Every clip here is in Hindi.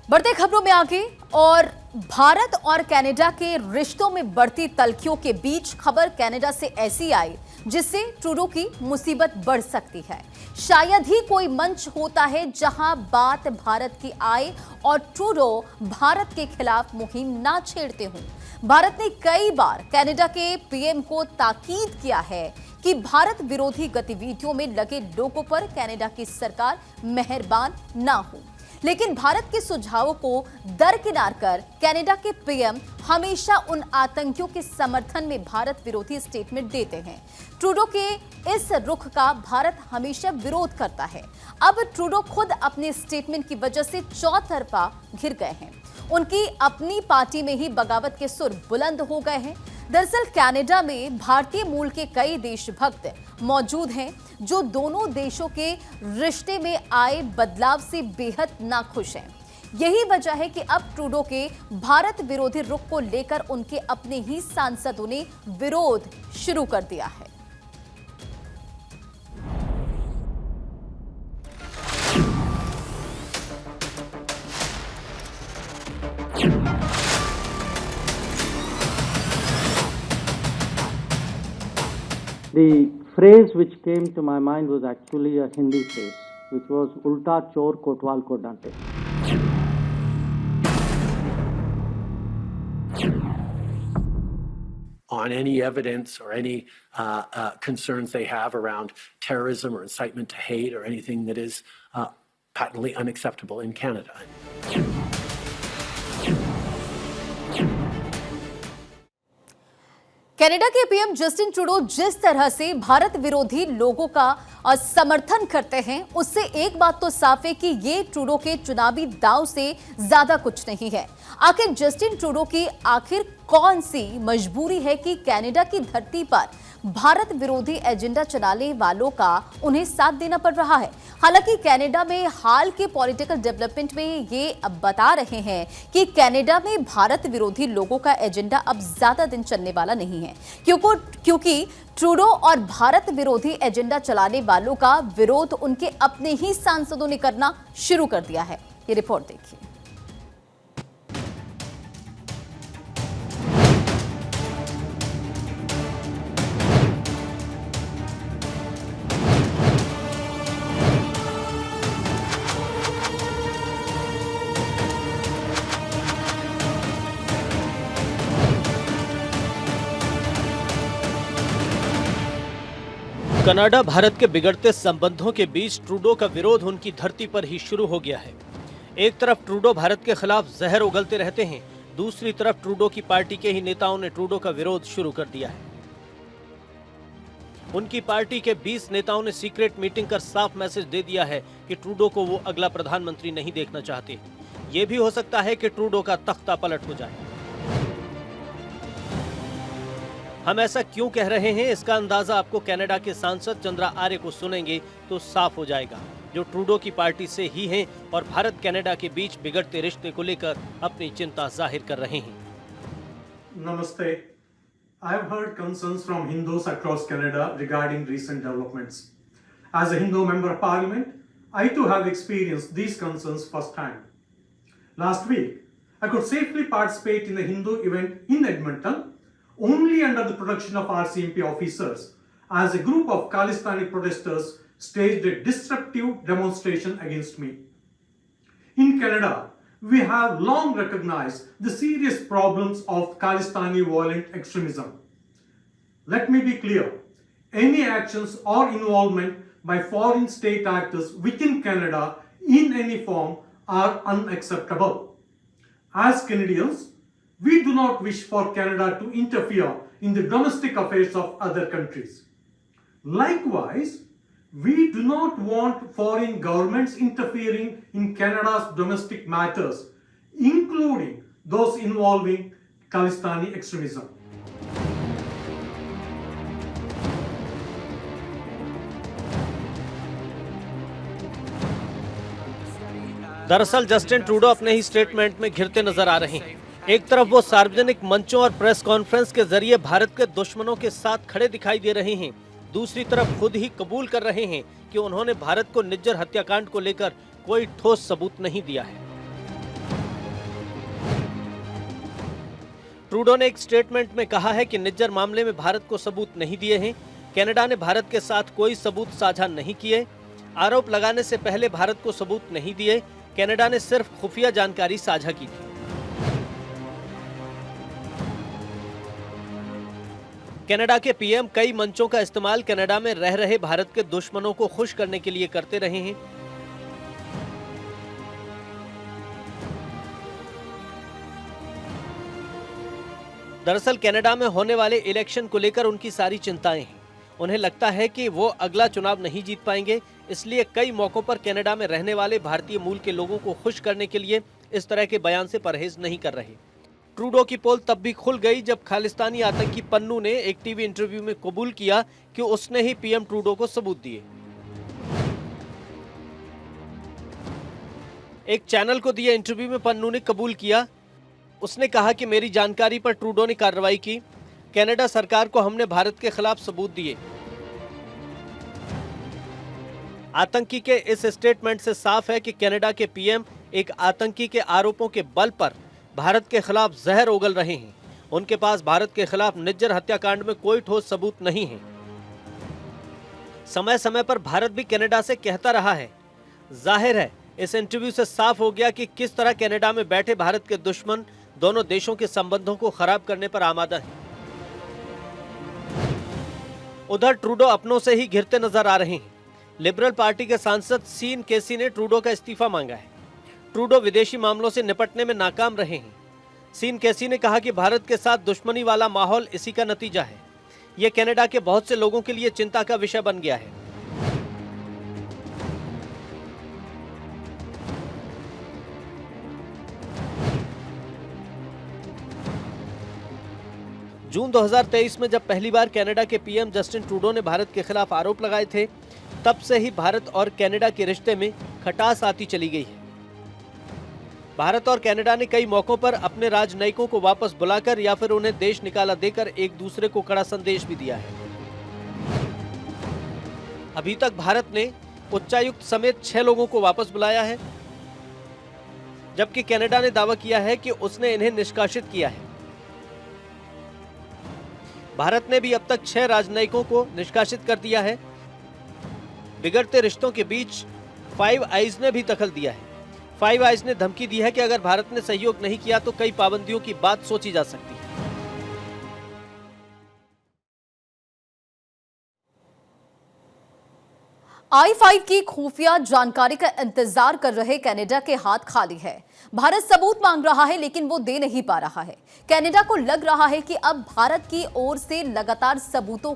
बढ़ते खबरों में आगे और भारत और कनाडा के रिश्तों में बढ़ती तल्खियों के बीच खबर कनाडा से ऐसी आई जिससे ट्रूडो की मुसीबत बढ़ सकती है। शायद ही कोई मंच होता है जहां बात भारत की आए और ट्रूडो भारत के खिलाफ मुहिम ना छेड़ते हों। भारत ने कई बार कनाडा के पीएम को ताकीद किया है कि भारत विरोधी गतिविधियों में लगे लोगों पर कनाडा की सरकार मेहरबान ना हो, लेकिन भारत के सुझावों को दरकिनार कर कनाडा के पीएम हमेशा उन आतंकियों के समर्थन में भारत विरोधी स्टेटमेंट देते हैं। ट्रूडो के इस रुख का भारत हमेशा विरोध करता है। अब ट्रूडो खुद अपने स्टेटमेंट की वजह से चौतरफा घिर गए हैं। उनकी अपनी पार्टी में ही बगावत के सुर बुलंद हो गए हैं। दरअसल कनाडा में भारतीय मूल के कई देशभक्त मौजूद हैं जो दोनों देशों के रिश्ते में आए बदलाव से बेहद नाखुश हैं। यही वजह है कि अब ट्रूडो के भारत विरोधी रुख को लेकर उनके अपने ही सांसदों ने विरोध शुरू कर दिया है। The phrase which came to my mind was actually a Hindi phrase, which was "Ulta chor kotwal ko dante." On any evidence or any concerns they have around terrorism or incitement to hate or anything that is patently unacceptable in Canada. Canada के पीएम जस्टिन ट्रूडो जिस तरह से भारत विरोधी लोगों का समर्थन करते हैं, उससे एक बात तो साफ है कि ये ट्रूडो के चुनावी दांव से ज्यादा कुछ नहीं है। आखिर जस्टिन ट्रूडो की कौन सी मजबूरी है कि कनाडा की धरती पर भारत विरोधी एजेंडा चलाने वालों का उन्हें साथ देना पड़ रहा है। हालांकि कनाडा में हाल के पॉलिटिकल डेवलपमेंट में ये अब बता रहे हैं कि कनाडा में भारत विरोधी लोगों का एजेंडा अब ज्यादा दिन चलने वाला नहीं है, क्योंकि ट्रूडो और भारत विरोधी एजेंडा चलाने वालों का विरोध उनके अपने ही सांसदों ने करना शुरू कर दिया है। ये रिपोर्ट देखिए। कनाडा भारत के बिगड़ते संबंधों के बीच ट्रूडो का विरोध उनकी धरती पर ही शुरू हो गया है। एक तरफ ट्रूडो भारत के खिलाफ जहर उगलते रहते हैं, दूसरी तरफ ट्रूडो की पार्टी के ही नेताओं ने ट्रूडो का विरोध शुरू कर दिया है। उनकी पार्टी के 20 नेताओं ने सीक्रेट मीटिंग कर साफ मैसेज दे दिया है कि ट्रूडो को वो अगला प्रधानमंत्री नहीं देखना चाहते। ये भी हो सकता है कि ट्रूडो का तख्ता पलट हो जाए। हम ऐसा क्यों कह रहे हैं, इसका अंदाजा आपको कनाडा के सांसद चंद्रा आर्य को सुनेंगे तो साफ हो जाएगा, जो ट्रूडो की पार्टी से ही हैं और भारत कनाडा के बीच बिगड़ते रिश्ते को लेकर अपनी चिंता जाहिर कर रहे हैं। Namaste. I have heard concerns from Hindus across Canada regarding recent developments. As a Hindu member of parliament, I too have experienced these concerns firsthand. Last week, I could safely participate in a Hindu event in Edmonton only under the protection of RCMP officers, as a group of Khalistani protesters staged a disruptive demonstration against me. In Canada, we have long recognized the serious problems of Khalistani violent extremism. Let me be clear, any actions or involvement by foreign state actors within Canada in any form are unacceptable. As Canadians, we do not wish for Canada to interfere in the domestic affairs of other countries. Likewise, we do not want foreign governments interfering in Canada's domestic matters, including those involving Khalistani extremism. दरअसल जस्टिन ट्रूडो अपने ही स्टेटमेंट में घिरते नजर आ रहे हैं। एक तरफ वो सार्वजनिक मंचों और प्रेस कॉन्फ्रेंस के जरिए भारत के दुश्मनों के साथ खड़े दिखाई दे रहे हैं, दूसरी तरफ खुद ही कबूल कर रहे हैं कि उन्होंने भारत को निज्जर हत्याकांड को लेकर कोई ठोस सबूत नहीं दिया है। ट्रूडो ने एक स्टेटमेंट में कहा है कि निज्जर मामले में भारत को सबूत नहीं दिए हैं। कनाडा ने भारत के साथ कोई सबूत साझा नहीं किए। आरोप लगाने से पहले भारत को सबूत नहीं दिए। कनाडा ने सिर्फ खुफिया जानकारी साझा की थी। कनाडा के पीएम कई मंचों का इस्तेमाल कनाडा में रह रहे भारत के दुश्मनों को खुश करने के लिए करते रहे हैं। दरअसल कनाडा में होने वाले इलेक्शन को लेकर उनकी सारी चिंताएं हैं। उन्हें लगता है कि वो अगला चुनाव नहीं जीत पाएंगे, इसलिए कई मौकों पर कनाडा में रहने वाले भारतीय मूल के लोगों को खुश करने के लिए इस तरह के बयान से परहेज नहीं कर रहे। ट्रूडो की पोल तब भी खुल गई जब खालिस्तानी आतंकी पन्नू ने एक टीवी इंटरव्यू में कबूल किया कि उसने ही पीएम ट्रूडो को सबूत दिए। एक चैनल को दिए इंटरव्यू में पन्नू ने कबूल किया। उसने कहा कि मेरी जानकारी पर ट्रूडो ने कार्रवाई की। कनाडा सरकार को हमने भारत के खिलाफ सबूत दिए। आतंकी के इस स्टेटमेंट से साफ है कि कनाडा के पीएम एक आतंकी के आरोपों के बल पर भारत के खिलाफ जहर उगल रहे हैं। उनके पास भारत के खिलाफ निज्जर हत्याकांड में कोई ठोस सबूत नहीं है। समय समय पर भारत भी कनाडा से कहता रहा है। जाहिर है इस इंटरव्यू से साफ हो गया कि किस तरह कनाडा में बैठे भारत के दुश्मन दोनों देशों के संबंधों को खराब करने पर आमादा हैं। उधर ट्रूडो अपनों से ही घिरते नजर आ रहे हैं। लिबरल पार्टी के सांसद सीन केसी ने ट्रूडो का इस्तीफा मांगा है। ट्रूडो विदेशी मामलों से निपटने में नाकाम रहे हैं। सीन केसी ने कहा कि भारत के साथ दुश्मनी वाला माहौल इसी का नतीजा है। यह कनाडा के बहुत से लोगों के लिए चिंता का विषय बन गया है। जून 2023 में जब पहली बार कनाडा के पीएम जस्टिन ट्रूडो ने भारत के खिलाफ आरोप लगाए थे, तब से ही भारत और कनाडा के रिश्ते में खटास आती चली गई है। भारत और कनाडा ने कई मौकों पर अपने राजनयिकों को वापस बुलाकर या फिर उन्हें देश निकाला देकर एक दूसरे को कड़ा संदेश भी दिया है। अभी तक भारत ने उच्चायुक्त समेत 6 लोगों को वापस बुलाया है, जबकि कनाडा ने दावा किया है कि उसने इन्हें निष्कासित किया है। भारत ने भी अब तक 6 राजनयिकों को निष्कासित कर दिया है। बिगड़ते रिश्तों के बीच फाइव आइज ने भी दखल दिया है। फाइव आइज ने धमकी दी है कि अगर भारत ने सहयोग नहीं किया तो कई पाबंदियों की बात सोची जा सकती है। I-5 की खुफिया जानकारी का इंतजार कर रहे कनाडा के हाथ खाली है। भारत सबूत मांग रहा है लेकिन वो दे नहीं पा रहा है। कनाडा को लग रहा है कि अब भारत की ओर से लगातार सबूतों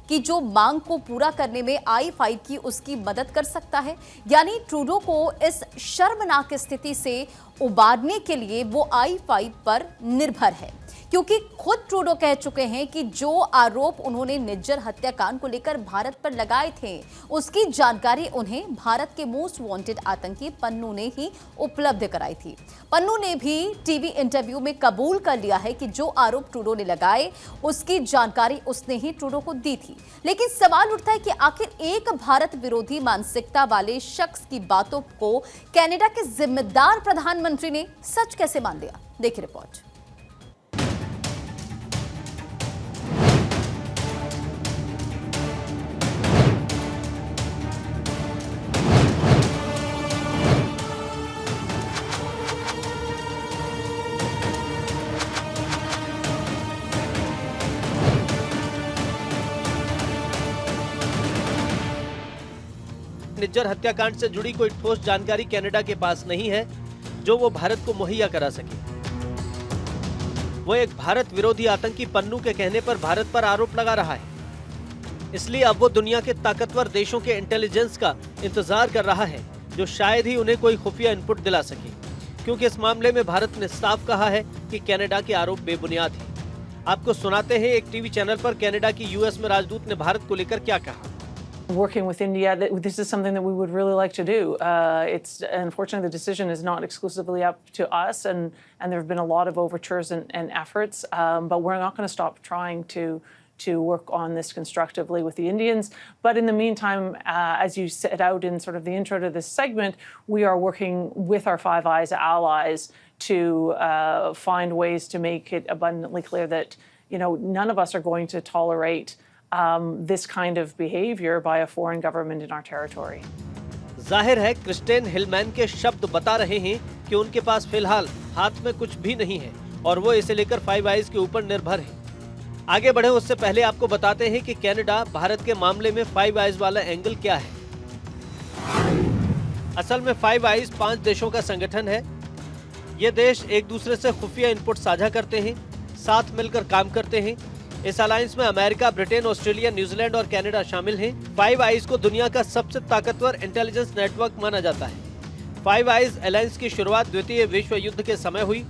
की जो मांग को पूरा करने में I-5 की उसकी मदद कर सकता है। यानी ट्रूडो को इस शर्मनाक स्थिति से उबारने के लिए वो I-5 पर निर्भर है, क्योंकि खुद ट्रूडो कह चुके हैं कि जो आरोप उन्होंने निज्जर हत्याकांड को लेकर भारत पर लगाए थे, उसकी जानकारी उन्हें भारत के मोस्ट वांटेड आतंकी पन्नू ने ही उपलब्ध कराई थी। पन्नू ने भी टीवी इंटरव्यू में कबूल कर लिया है कि जो आरोप ट्रूडो ने लगाए उसकी जानकारी उसने ही ट्रूडो को दी थी। लेकिन सवाल उठता है कि आखिर एक भारत विरोधी मानसिकता वाले शख्स की बातों को कनाडा के जिम्मेदार प्रधानमंत्री ने सच कैसे मान लिया? देखिए रिपोर्ट। निज्जर हत्याकांड से जुड़ी कोई ठोस जानकारी कनाडा के पास नहीं है जो वो भारत को मुहैया करा सके। वो एक भारत विरोधी आतंकी पन्नू के कहने पर भारत पर आरोप लगा रहा है। इसलिए अब वो दुनिया के ताकतवर देशों के इंटेलिजेंस का इंतजार कर रहा है, जो शायद ही उन्हें कोई खुफिया इनपुट दिला सके, क्योंकि इस मामले में भारत ने साफ कहा है कि कनाडा के आरोप बेबुनियाद हैं। आपको सुनाते हैं एक टीवी चैनल पर कनाडा की यूएस में राजदूत ने भारत को लेकर क्या कहा। Working with India, this is something that we would really like to do. It's unfortunately the decision is not exclusively up to us, and there have been a lot of overtures and efforts, but we're not going to stop trying to work on this constructively with the Indians. But in the meantime, as you set out in sort of the intro to this segment, we are working with our Five Eyes allies to find ways to make it abundantly clear that, none of us are going to tolerate this kind of behavior by a foreign government in our territory. जाहिर है क्रिस्टेन हिलमैन के शब्द बता रहे हैं कि उनके पास फिलहाल हाथ में कुछ भी नहीं है और वो इसे लेकर फाइव आइज के ऊपर निर्भर है। आगे बढ़े उससे पहले आपको बताते हैं कि कनाडा भारत के मामले में फाइव आइज वाला एंगल क्या है। असल में फाइव आइज 5 देशों का संगठन है। ये देश एक दूसरे से खुफिया इनपुट साझा करते हैं, साथ मिलकर काम करते हैं। इस अलायंस में अमेरिका, ब्रिटेन, ऑस्ट्रेलिया, न्यूजीलैंड और कनाडा शामिल हैं। फाइव आइज को दुनिया का सबसे ताकतवर इंटेलिजेंस नेटवर्क माना जाता है। फाइव आइज अलायंस की शुरुआत द्वितीय विश्व युद्ध के समय हुई।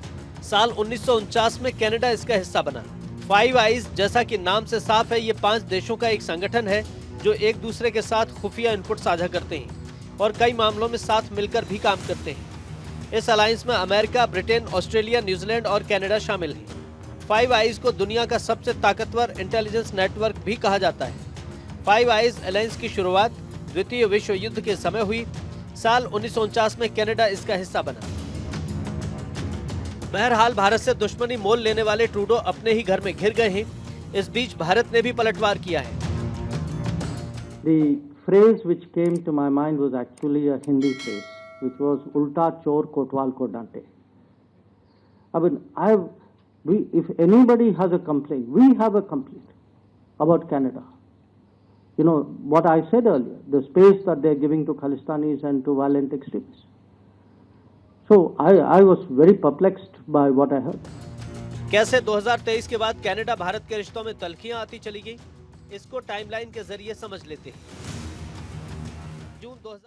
साल 1949 में कनाडा इसका हिस्सा बना। फाइव आइज, जैसा कि नाम से साफ है, ये 5 देशों का एक संगठन है जो एक दूसरे के साथ खुफिया इनपुट साझा करते हैं और कई मामलों में साथ मिलकर भी काम करते हैं। इस अलायंस में अमेरिका, ब्रिटेन, ऑस्ट्रेलिया, न्यूजीलैंड और कनाडा शामिल हैं। फाइव आइज को दुनिया का सबसे ताकतवर इंटेलिजेंस नेटवर्क भी कहा जाता है। फाइव आइज अलायंस की शुरुआत द्वितीय विश्व युद्ध के समय हुई। साल 1949 में कनाडा इसका हिस्सा बना। बहरहाल भारत से दुश्मनी मोल लेने वाले ट्रूडो अपने ही घर में घिर गए हैं। इस बीच भारत ने भी पलटवार किया है। The phrase which came to my mind was actually a Hindi phrase, which was "Ulta chor kotwal ko dante." I mean, if anybody has a complaint, we have a complaint about Canada. You know what I said earlier, the space that they're giving to Khalistanis and to violent extremists. So I was very perplexed by what I heard. कैसे 2023 के बाद कनाडा भारत के रिश्तों में तल्खियां आती चली गई, इसको टाइमलाइन के जरिए समझ लेते हैं। जून 2000